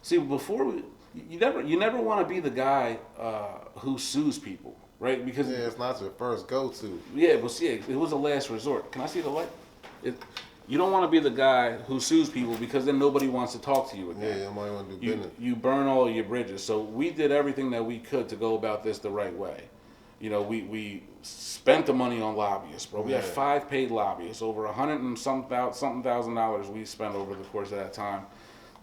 See, you never want to be the guy who sues people, right? Because Yeah, it's not your first go-to. yeah, but see, it was a last resort. Can I see the light? It, you don't want to be the guy who sues people because then nobody wants to talk to you again. Yeah, you might want to do You business. you burn all your bridges. So we did everything that we could to go about this the right way. We spent the money on lobbyists, bro. We had Yeah. 5 paid lobbyists, over something thousand dollars we spent over the course of that time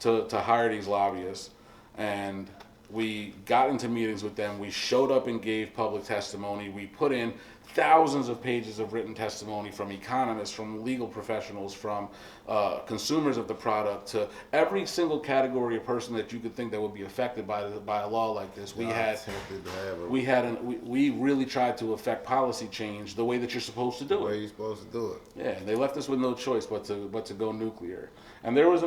to hire these lobbyists, and we got into meetings with them. We showed up and gave public testimony. We put in thousands of pages of written testimony from economists, from legal professionals, from consumers of the product, to every single category of person that you could think that would be affected by a law like this. We really tried to affect policy change the way that you're supposed to do The way it. you're supposed to do it. Yeah, and they left us with no choice but to go nuclear. And there was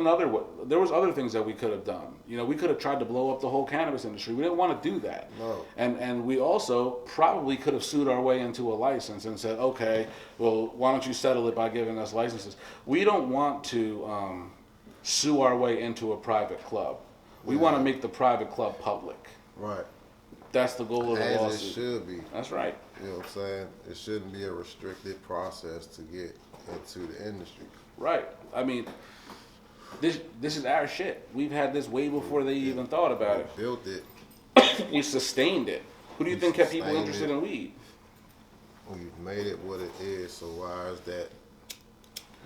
other things that we could have done. We could have tried to blow up the whole cannabis industry. We didn't want to do that. No. And we also probably could have sued our way into a license and said, okay, well, why don't you settle it by giving us licenses? We don't want to sue our way into a private club. We want to make the private club public. Right. That's the goal of the As lawsuit. it should be. That's right. You know what I'm saying? It shouldn't be a restricted process to get into the industry. Right. I mean, this is our shit. We've had this way before they even thought about it. Built it. We sustained it. Who do you think kept people sustained interested it. in weed? We've made it what it is. So why is that?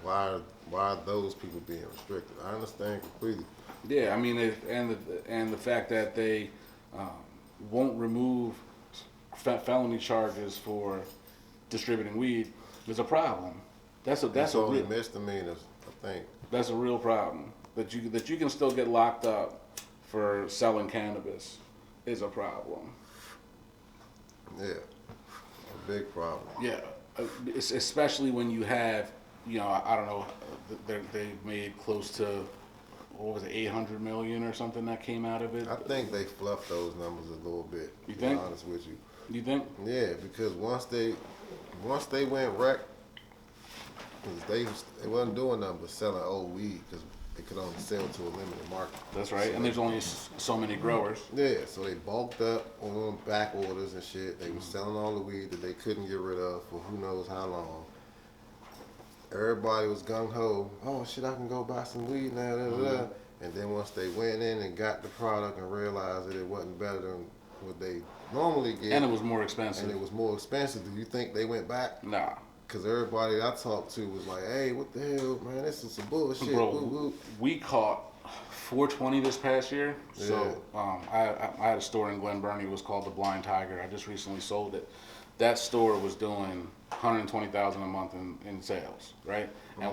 Why are those people being restricted? I understand completely. Yeah, I mean, and the fact that they won't remove felony charges for distributing weed is a problem. That's a only real, misdemeanors, I think. that's a real problem. That you can still get locked up for selling cannabis is a problem. Yeah, a big problem. Yeah, especially when you have, I don't know, they made close to, what was it, 800 million or something that came out of it. I think they fluffed those numbers a little bit. You to think? Be honest with you. You think? Yeah, because once they went wreck, 'cause they wasn't doing nothing but selling old weed because they could only sell to a limited market. That's right. And there's only so many growers. Yeah, so they bulked up on back orders and shit. They were selling all the weed that they couldn't get rid of for who knows how long. Everybody was gung ho. Oh shit, I can go buy some weed now. Da, da, da. And then once they went in and got the product and realized that it wasn't better than what they normally get, And it was more expensive. and it was more expensive, do you think they went back? Nah. Because everybody I talked to was like, hey, what the hell, man? This is some bullshit. Bro, Woo, woo. we caught 420 this past year. So I had a store in Glen Burnie. It was called the Blind Tiger. I just recently sold it. That store was doing 120,000 a month in sales, right? And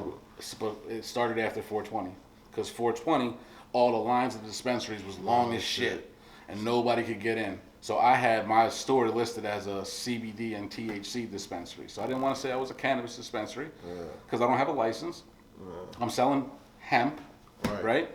it started after 420, because 420, all the lines of the dispensaries was long as shit, and nobody could get in. So I had my store listed as a CBD and THC dispensary. So I didn't want to say I was a cannabis dispensary because I don't have a license. I'm selling hemp, right?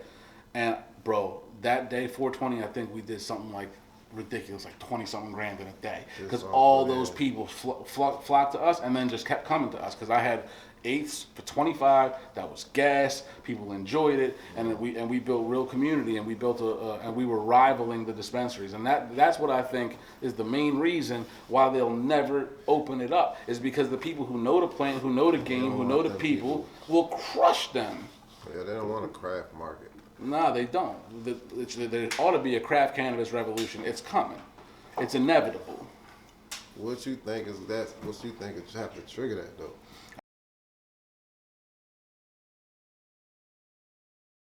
And bro, that day 420, I think we did something like ridiculous, like 20 something grand in a day, because all those people flocked to us and then just kept coming to us, because I had eighths for 25. That was gas. People enjoyed it, and we built real community, and we built and we were rivaling the dispensaries, and that's what I think is the main reason why they'll never open it up, is because the people who know the plant, who know the game, who know the people will crush them. Yeah, they don't want a craft market. Nah, they don't. There ought to be a craft cannabis revolution. It's coming. It's inevitable. What you think is that? What you think is have to trigger that though?